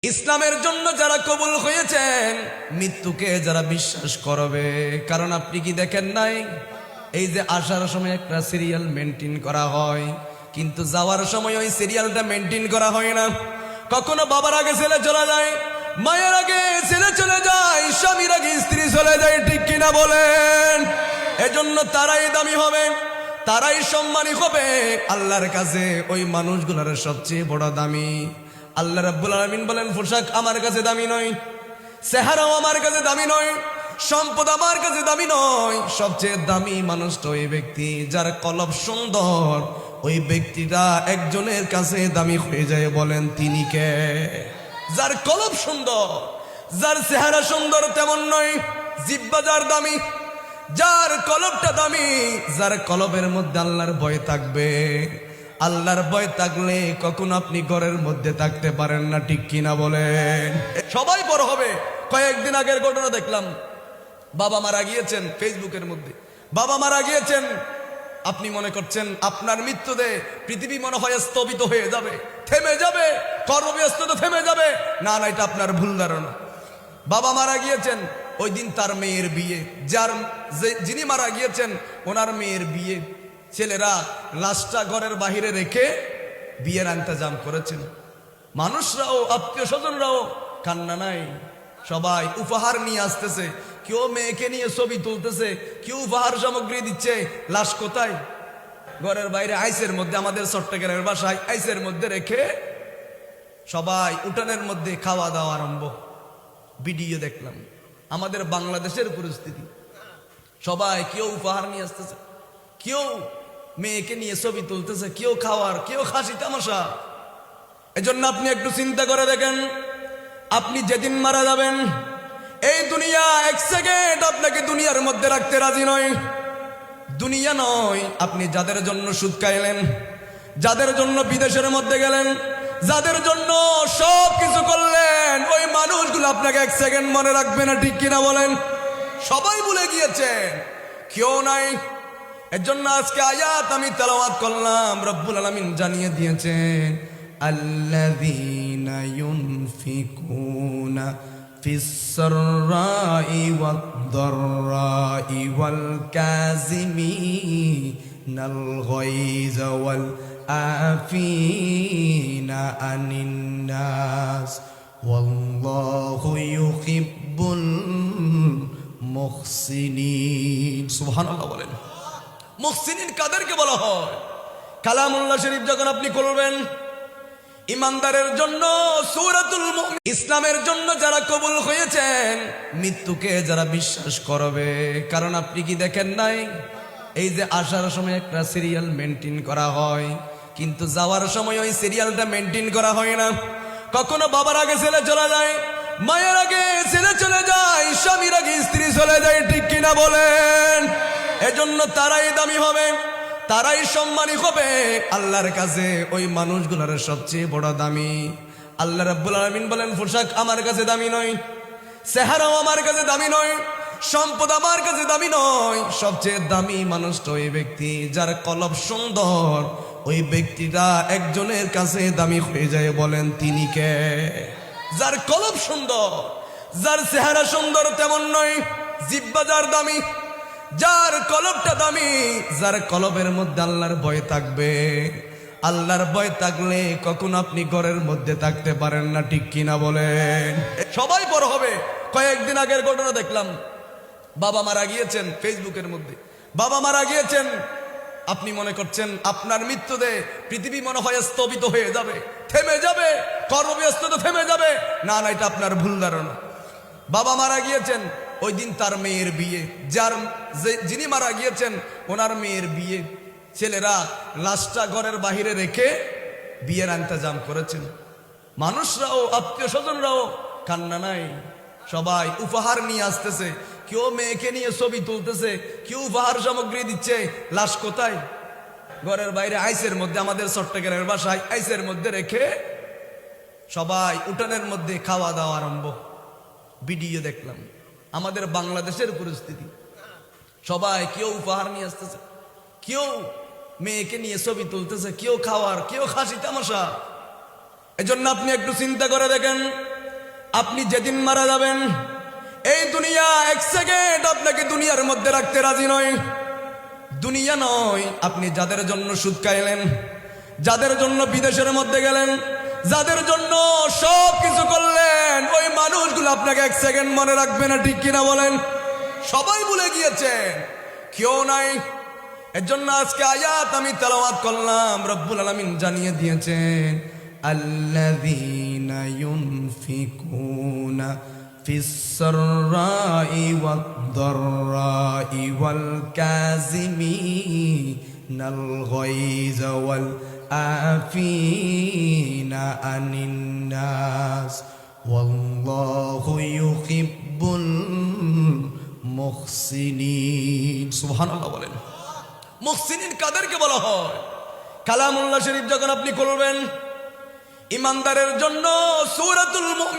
ইসলামের জন্য যারা কবুল হয়েছেন, মৃত্যুকে যারা বিশ্বাস করবে। কারণ আপনি কি দেখেন নাই, এই যে আসার সময় একটা সিরিয়াল মেনটেন করা হয়, কিন্তু যাওয়ার সময় ওই সিরিয়ালটা মেনটেন করা হয় না। কখনো বাবার আগে ছেলে চলে যায়, মায়ের আগে ছেলে চলে যায়, স্বামীর আগে স্ত্রী চলে যায়, ঠিক কিনা বলেন? এজন্য তারাই দামি হবে, তারাই সম্মানী হবে আল্লাহর কাছে। ওই মানুষগুলোর সবচেয়ে বড় দামি। আল্লাহ রাব্বুল আলামিন বলেন, পোশাক আমার কাছে দামি নয়, চেহারাও আমার কাছে দামি নয়, সম্পদ আমার কাছে দামি নয়। সবচেয়ে দামি মানুষটা ওই ব্যক্তি যার কলব সুন্দর। ওই ব্যক্তিটা একজনের কাছে দামি হয়ে যায়। বলেন তিনি কে? যার কলব সুন্দর, যার চেহারা সুন্দর তেমন নয়, জিহ্বা যার দামি, যার কলবটা দামি, যার কলবের মধ্যে আল্লাহর ভয় থাকবে। আল্লাহর ভয় থাকলে কখনো আপনি ঘরের মধ্যে থাকতে পারেন না, ঠিক কিনা বলেন? সবাই বড় হবে। কয়েকদিন আগের ঘটনা দেখলাম, বাবা মারা গিয়েছেন, ফেসবুকের মধ্যে বাবা মারা গিয়েছেন। আপনি মনে করছেন আপনার মৃত্যুতে পৃথিবী মনে হয় স্থগিত হয়ে যাবে, থেমে যাবে, কর্মব্যস্ততা থেমে যাবে। না না, এটা আপনার ভুল ধারণা। বাবা মারা গিয়েছেন, ওই দিন তার মেয়ের বিয়ে, যিনি মারা গিয়েছেন ওনার মেয়ের বিয়ে। ছেলেরা লাশটা ঘরের বাহিরে রেখে বিয়ের ইন্তজাম করেছেন। মানুষরাও, আত্মীয় স্বজনরাও কান্না নাই, সবাই উপহার নিয়ে আসতেছে। কেউ মেয়েকে নিয়ে ছবি তুলতেছে, কেউ উপহার সামগ্রী দিচ্ছে। লাশ কোথায়? ঘরের বাইরে আইসের মধ্যে, আমাদের চট্টগ্রামের বাসায় আইসের মধ্যে রেখে সবাই উঠানের মধ্যে খাওয়া দাওয়া আরম্ভ। ভিডিও দেখলাম আমাদের বাংলাদেশের পরিস্থিতি। সবাই কেউ উপহার নিয়ে আসতেছে, কেউ মেয়েকে নিয়ে ছবি তুলতেছে, কেউ খাওয়ার, কেউ হাসি তামাশা। এজন্য আপনি একটু চিন্তা করে দেখেন, আপনি যেদিন মারা যাবেন, এই দুনিয়া এক সেকেন্ড আপনাকে দুনিয়ার মধ্যে রাখতে রাজি নয়। দুনিয়া নয়, আপনি যাদের জন্য সুদ খাইলেন, যাদের জন্য বিদেশের মধ্যে গেলেন, যাদের জন্য সব কিছু করলেন, ওই মানুষগুলো আপনাকে এক সেকেন্ড মনে রাখবে না, ঠিক কিনা বলেন? সবাই ভুলে গিয়েছেন, কেউ নাই। এর জন্য আজকে আয়াত আমি তেলাওয়াত করলাম, রব্বুল আলামিন জানিয়ে দিয়েছেন, আল্লাযীনা ইউনফিকুনা ফিস সাররাই ওয়াদ দাররাই ওয়াল কাযিমিনাল গায়যা ওয়াল আফিনা আনিন নাস ওয়াল্লাহু ইউহিব্বুল মুহসিনিন। সুবহানাল্লাহ বলেন। মুহসিনিন কাদেরকে বলা হয়? কালামুল্লাহ শরীফ যখন আপনি করবেন, ইমানদারের জন্য সূরাতুল মুমিন। ইসলামের জন্য যারা কবুল হয়েছেন, মৃত্যুকে যারা বিশ্বাস করবে। কারণ আপনি কি দেখেন নাই, এই যে আসার সময় একটা সিরিয়াল মেনটেন করা হয়, কিন্তু যাওয়ার সময় ওই সিরিয়ালটা মেনটেন করা হয় না। কখনো বাবার আগে ছেলে চলে যায়, মায়ের আগে ছেলে চলে যায়, স্বামীর আগে স্ত্রী চলে যায়, ঠিক কিনা বলেন? এজন্য তারাই দামি হবে, তারাই সম্মানী হবে আল্লাহর কাছে। ওই মানুষগুলোর সবচেয়ে বড় দামি। আল্লাহ রাব্বুল আলামিন বলেন, পোশাক আমার কাছে দামি নয়, চেহারাও আমার কাছে দামি নয়, সম্পদ আমার কাছে দামি নয়। সবচেয়ে দামি মানুষটা ওই ব্যক্তি যার কলব সুন্দর। ওই ব্যক্তিটা একজনের কাছে দামি হয়ে যায়। বলেন তিনি কে? যার কলব সুন্দর, যার চেহারা সুন্দর তেমন নয়, জিহ্বা যার দামি, যার কলবটা দামি, যার কলবের মধ্যে আল্লাহর ভয় থাকবে। আল্লাহর ভয় থাকলে কখনো আপনি ঘরের মধ্যে থাকতে পারেন না, ঠিক কিনা বলেন? সবাই বড় হবে। কয়েকদিন আগের ঘটনা দেখলাম, বাবা মারা গিয়েছেন, ফেসবুকের মধ্যে বাবা মারা গিয়েছেন। আপনি মনে করছেন আপনার মৃত্যুতে পৃথিবী মনে হয় স্থগিত হয়ে যাবে, থেমে যাবে, কর্মব্যস্ততা থেমে যাবে। না না, এটা আপনার ভুল ধারণা। বাবা মারা গিয়েছেন, ওই দিন তার মেয়ের বিয়ে, যিনি মারা গিয়েছেন ওনার মেয়ের বিয়ে। ছেলেরা লাশটা ঘরের বাহিরে রেখে বিয়ের ইন্তজাম করেছেন। মানুষরাও, আত্মীয় স্বজনরাও কান্না নাই, সবাই উপহার নিয়ে আসতেছে। কেউ মেয়েকে নিয়ে ছবি তুলতেছে, কেউ উপহার সামগ্রী দিচ্ছে। লাশ কোথায়? ঘরের বাইরে আইসের মধ্যে, আমাদের চট্টগ্রামের বাসায় আইসের মধ্যে রেখে সবাই উঠানের মধ্যে খাওয়া দাওয়া আরম্ভ। ভিডিও দেখলাম আমাদের বাংলাদেশের পরিস্থিতি। সবাই কেউ উপহার নিয়ে আসতেছে, কেউ মেয়েকে নিয়ে ছবি তুলতেছে, কেউ খাওয়ার, কেউ হাসি তামাশা। এজন্য আপনি একটু চিন্তা করে দেখেন, আপনি যেদিন মারা যাবেন, এই দুনিয়া এক সেকেন্ড আপনাকে দুনিয়ার মধ্যে রাখতে রাজি নয়। দুনিয়া নয়, আপনি যাদের জন্য সুদ খাইলেন, যাদের জন্য বিদেশের মধ্যে গেলেন, যাদের জন্য সব কিছু করলেন, ওই মানুষগুলো আপনাকে এক সেকেন্ড মনে রাখবে না, ঠিক কিনা বলেন? সবাই ভুলে গিয়েছেন, কেউ নাই। এর জন্য আজকে আয়াত আমি তেলাওয়াত করলাম, রব্বুল আলামিন জানিয়ে দিয়েছেন, আল্লাযীনা ইউনফিকুনা ফিস সাররাই ওয়াদ দাররাই ওয়াল কাযিমিনাল গায়যা ওয়াল আফিনা আনিন নাস ওয়াল্লাহু ইউহিব্বুল মুহসিনিন। সুবহানাল্লাহ বলেন। মুহসিনিন কাদেরকে বলা হয়? কালামুল্লাহ শরীফ যখন আপনি করবেন, ইমানদারের জন্য সূরাতুল